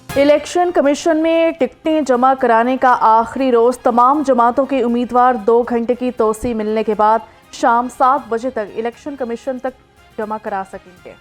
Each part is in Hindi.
इलेक्शन कमीशन में टिकटें जमा कराने का आखिरी रोज तमाम जमातों के उम्मीदवार 2 घंटे की तोसी मिलने के बाद शाम 7 बजे तक इलेक्शन कमीशन तक जमा करा सकेंगे।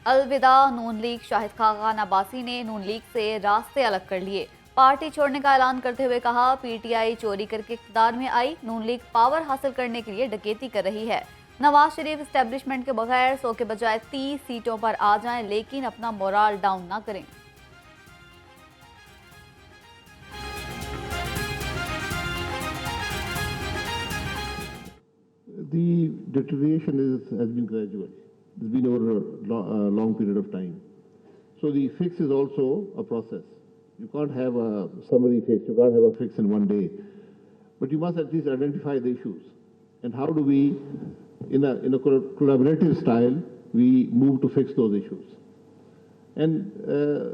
अलविदा नून लीग। शाहिद खान अब्बासी ने नून लीग से रास्ते अलग कर लिए। पार्टी छोड़ने का ऐलान करते हुए कहा, पीटीआई चोरी करके इख्तियार में आई, नून लीग पावर हासिल करने के लिए डकैती कर रही है। नवाज शरीफ एस्टेब्लिशमेंट के बगैर 100 के बजाय 30 सीटों पर आ जाएं, लेकिन अपना मोराल डाउन ना करें। The deterioration has been gradual. It's been over a long period of time. So the fix is also a process. You can't have a summary fix. You can't have a fix in one day. But you must at least identify the issues. And how do we, in a collaborative style, we move to fix those issues. And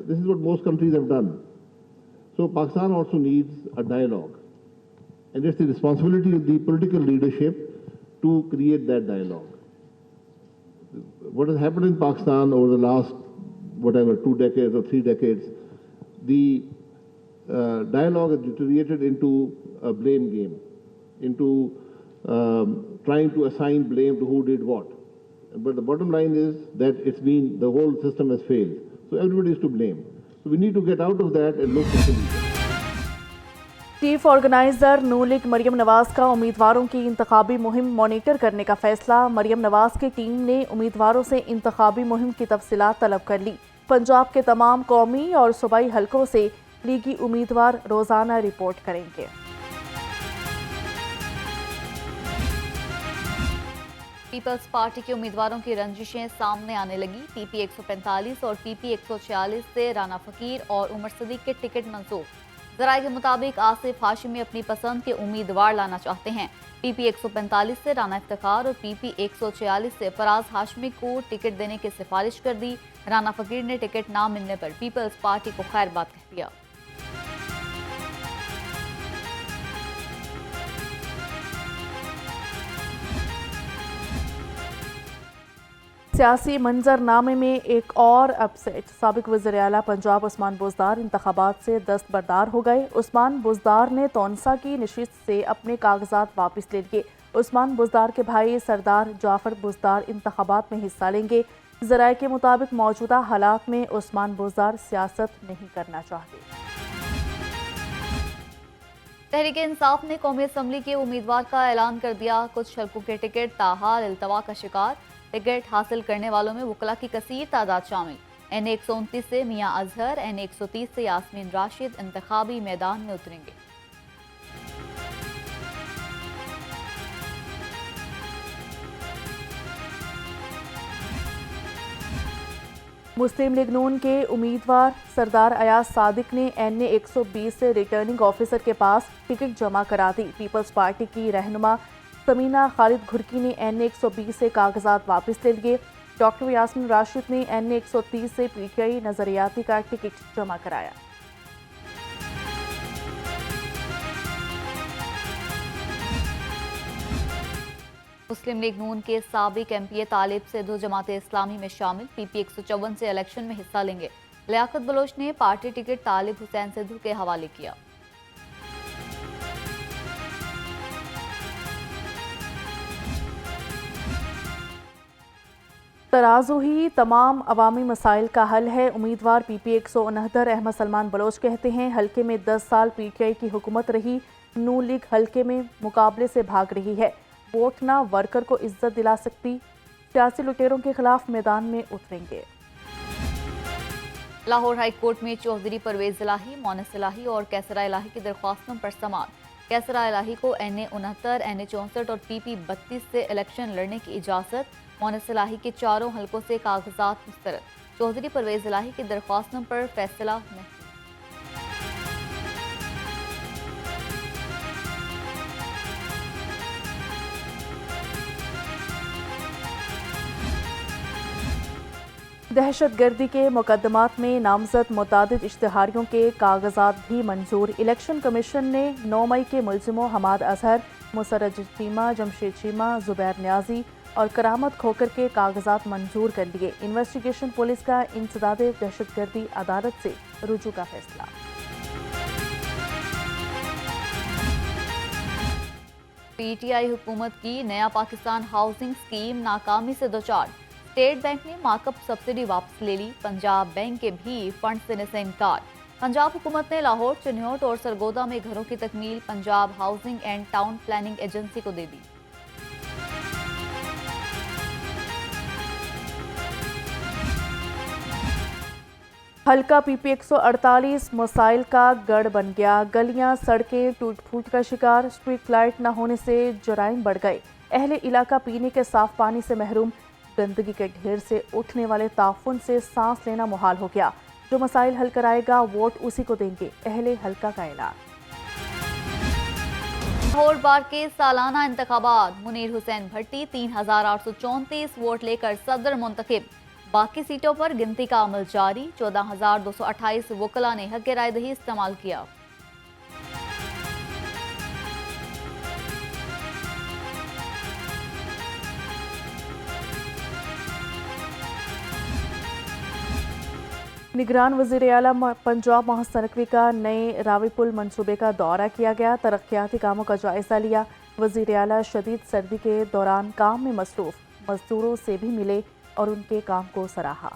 this is what most countries have done. So Pakistan also needs a dialogue. And it's the responsibility of the political leadership to create that dialogue. What has happened in Pakistan over the last, 2 decades or 3 decades, the dialogue has deteriorated into a blame game, into trying to assign blame to who did what. But the bottom line is that the whole system has failed. So everybody is to blame. So we need to get out of that and look for solutions. Chief organizer Noon league Maryam Nawaz का उम्मीदवारों की इंतखाबी मुहिम मॉनिटर करने का फैसला। मरियम नवाज की टीम ने उम्मीदवारों से इंतखाबी मुहिम की तफसीलात तलब कर ली। पंजाब के तमाम कौमी और सूबाई हलकों से लीगी उम्मीदवार रोजाना रिपोर्ट करेंगे। पीपल्स पार्टी के उम्मीदवारों की रंजिशें सामने आने लगी। पीपी 145 और पीपी 146 से राना फकीर और उमर सदीक के टिकट मंसूख। जराये के मुताबिक आसिफ हाशिमी अपनी पसंद के उम्मीदवार लाना चाहते हैं। पीपी 145 से राना इफ्तिखार और पीपी 146 से फराज हाशमी को टिकट देने की सिफारिश कर दी। राना फकीर ने टिकट ना मिलने पर पीपल्स पार्टी को खैर बात कह दिया। सियासी मंजरनामे में एक और अपसेट। साबिक वज़ीर आला पंजाब उस्मान बुज़दार इंतखाबात से दस्तबरदार हो गए। उस्मान बुज़दार ने तौनसा की नशिस्त से अपने कागजात वापस ले लिए। उस्मान बुज़दार के भाई सरदार जाफर बुज़दार इंतखाबात में हिस्सा लेंगे। ज़राए के मुताबिक मौजूदा हालात में उस्मान बुज़दार सियासत नहीं करना चाहते। तहरीक इंसाफ ने कौमी असम्बली के उम्मीदवार का ऐलान कर दिया। कुछ हल्कों के टिकट ताहाल इल्तवा का शिकार। टिकट हासिल करने वालों में वकला की कसीर तादाद शामिल। एन 129 से मियां अजहर, एन 130 से यास्मीन राशिद इंतखाबी मैदान में उतरेंगे। मुस्लिम लीग नून के उम्मीदवार सरदार अयाज सादिक ने एनए 120 से रिटर्निंग ऑफिसर के पास टिकट जमा करा दी। पीपल्स पार्टी की रहनुमा समीना खालिद घुरकी ने एनए 120 से कागजात वापस ले लिए। डॉक्टर यास्मीन राशिद ने एनए 130 से पीटीआई नजरियाती का टिकट जमा कराया। मुस्लिम लीग नून के साबिक एमपीए तालिब सिद्धू जमात इस्लामी में शामिल। पीपी 154 से इलेक्शन में हिस्सा लेंगे। लियाकत बलोच ने पार्टी टिकट तालिब हुसैन सिद्धू के हवाले किया। तराजू ही तमाम अवामी मसाइल का हल है। उम्मीदवार पीपी 169 अहमद सलमान बलोच कहते हैं, हल्के में 10 साल पीटीआई की हुकूमत रही। नून लीग हल्के में मुकाबले से भाग रही है। वोट ना वर्कर को इज्जत दिला सकती। सियासी लुटेरों के खिलाफ मैदान में उतरेंगे। लाहौर हाई कोर्ट में चौधरी परवेज इलाही, मोनस इलाही और कैसरा इलाही की दरख्वास्तों पर समाअत। कैसरा इलाही को एनए 69, एनए 64 और पीपी 32 से इलेक्शन लड़ने की इजाजत। मोनस इलाही के चारों हलकों से कागजात मुस्तरद। चौधरी परवेज इलाही की दरख्वास्तों पर फैसला नहीं। दहशतगर्दी के मुकदमात में नामजद मुतादिद इश्तिहारियों के कागजात भी मंजूर। इलेक्शन कमीशन ने 9 मई के मुलजिमों हमाद अजहर, मुसरत चीमा, जमशेद चीमा, जुबैर न्याजी और करामत खोकर के कागजात मंजूर कर लिए। इन्वेस्टिगेशन पुलिस का इंसदाद दहशतगर्दी अदालत से रुजू का फैसला। पीटीआई हुकूमत की नया पाकिस्तान हाउसिंग स्कीम नाकामी से दोचार। स्टेट बैंक ने मार्कअप सब्सिडी वापस ले ली। पंजाब बैंक के भी फंड देने से इनकार। पंजाब हुकूमत ने लाहौर, चिन्होट और सरगोदा में घरों की तकमील Punjab housing and town planning agency को दे दी। हल्का पीपी 148 मिसाइल का गढ़ बन गया। गलियां सड़कें टूट फूट का शिकार। स्ट्रीट लाइट न होने से जराइम बढ़ गए। अहले इलाका पीने के साफ पानी से महरूम। गंदगी के ढेर से उठने वाले ताफुन से सांस लेना मुहाल हो गया। जो मसाइल हल कराएगा वोट उसी को देंगे, अहले हल्का का ऐलान। लाहौर बार के सालाना इंतखाबात। मुनीर हुसैन भट्टी 3834 वोट लेकर सदर मुंतखब। बाकी सीटों पर गिनती का अमल जारी। 14228 वकला ने हक राय दही इस्तेमाल किया। निगरान वज़ीर आला पंजाब मोहसिन नकवी का नए रावीपुल मंसूबे का दौरा किया गया। तरक्याती कामों का जायजा लिया। वज़ीर आला शदीद सर्दी के दौरान काम में मसरूफ मजदूरों से भी मिले और उनके काम को सराहा।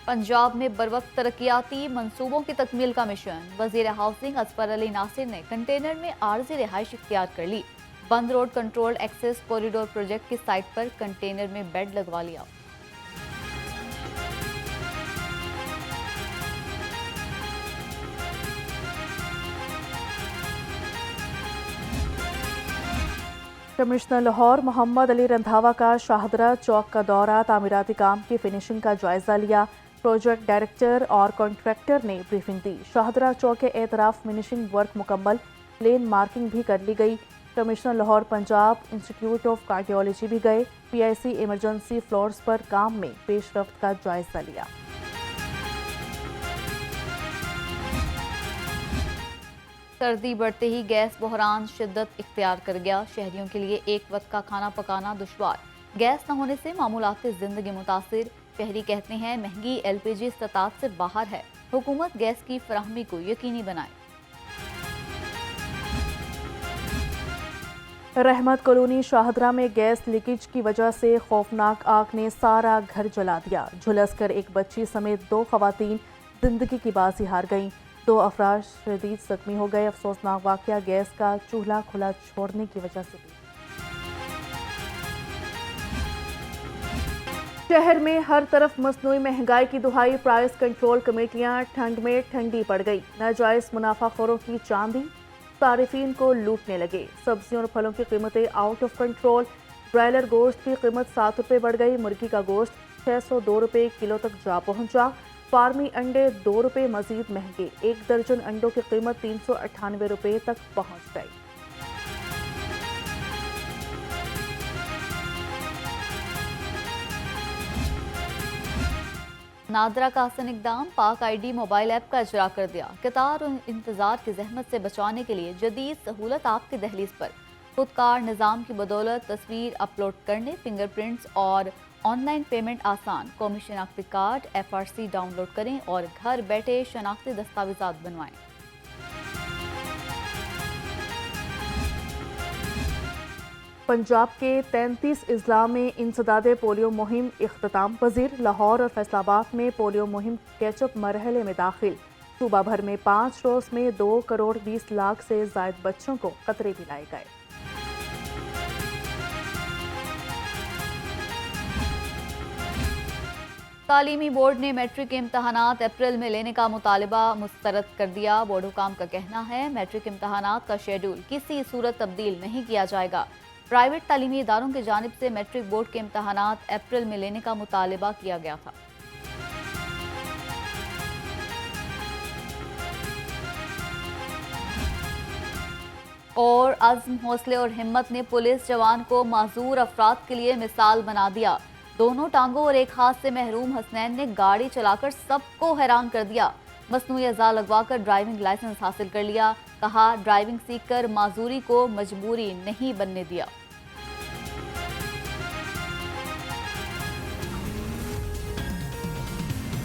पंजाब में बरवक्त तरक्याती मंसूबों की तकमील का मिशन। वज़ीर हाउसिंग असफर अली नासिर ने कंटेनर में आर्जी रिहाइश इख्तियार कर ली। बंद road control access corridor project की साइट पर कंटेनर में बेड लगवा लिया। कमिश्नर लाहौर मोहम्मद अली रंधावा का शाहदरा चौक का दौरा। तामीराती काम की फिनिशिंग का जायजा लिया। प्रोजेक्ट डायरेक्टर और कॉन्ट्रैक्टर ने ब्रीफिंग दी। शाहदरा चौक के एतराफ फिनिशिंग वर्क मुकम्मल। लेन मार्किंग भी कर ली गई। Commissioner Lahore Punjab institute of cardiology भी गए। पीआईसी इमरजेंसी फ्लोर्स पर काम में पेशरफ्त का जायजा लिया। सर्दी बढ़ते ही गैस बहरान शिद्दत इख्तियार कर गया। शहरियों के लिए एक वक्त का खाना पकाना दुश्वार। गैस न होने से मामूलाती जिंदगी मुतासिर। शहरी कहते हैं महंगी एलपीजी इस्तात से बाहर है। हुकूमत गैस की फराहमी को यकीनी बनाए। रहमत कॉलोनी शाहदरा में गैस लीकेज की वजह से खौफनाक आग ने सारा घर जला दिया। झुलसकर एक बच्ची समेत 2 खवातीन जिंदगी की बाजी हार गईं। 2 अफराद शदीद जख्मी हो गए। अफसोसनाक वाकया गैस का चूल्हा खुला छोड़ने की वजह से भी। शहर में हर तरफ मसनूई महंगाई की दुहाई। प्राइस कंट्रोल कमेटियां ठंड में ठंडी पड़ गई। नाजायज मुनाफाखोरों की चांदी सारिफीन को लूटने लगे। सब्जियों और फलों की कीमतें आउट ऑफ कंट्रोल। ब्रायलर गोश्त की कीमत 7 रुपये बढ़ गई। मुर्गी का गोश्त 602 रुपये किलो तक जा पहुंचा। फार्मी अंडे 2 रुपये मजीद महंगे। 1 दर्जन अंडों की कीमत 398 रुपये तक पहुंच गई। नादरा का हसन इकदाम। पाक आईडी मोबाइल ऐप का इजरा कर दिया। कतार और इंतजार की जहमत से बचाने के लिए जदीद सहूलत आपकी दहलीज पर। खुदकार निज़ाम की बदौलत तस्वीर अपलोड करने, फिंगरप्रिंट्स और ऑनलाइन पेमेंट आसान। कौमी शनाख्ती कार्ड FRC डाउनलोड करें और घर बैठे शनाख्ती दस्तावेजात बनवाएं। पंजाब के 33 अजला में इंसदादे पोलियो मुहिम इख्तिताम पजीर। लाहौर और फैसलाबाद में पोलियो मुहिम कैचअप मरहले में दाखिल। सूबा भर में 5 रोज में 2 करोड़ 20 लाख से जायद बच्चों को कतरे पिलाए गए। तालीमी बोर्ड ने मैट्रिक के इम्तहानात अप्रैल में लेने का मुतालबा मुस्तरद कर दिया। बोर्ड हुकाम का कहना है मैट्रिक इम्तहानात का शेड्यूल किसी सूरत तब्दील नहीं किया जाएगा। प्राइवेट तालीमी इदारों की जानिब से मैट्रिक बोर्ड के इम्तहानात अप्रैल में लेने का मुतालबा किया गया था। और अज़्म, हौसले और हिम्मत ने पुलिस जवान को माजूर अफराद के लिए मिसाल बना दिया। दोनों टांगों और एक हाथ से महरूम हसनैन ने गाड़ी चलाकर सबको हैरान कर दिया। मसनूई अज़ा लगवाकर ड्राइविंग लाइसेंस हासिल कर लिया। कहा, ड्राइविंग सीखकर माजूरी को मजबूरी नहीं बनने दिया।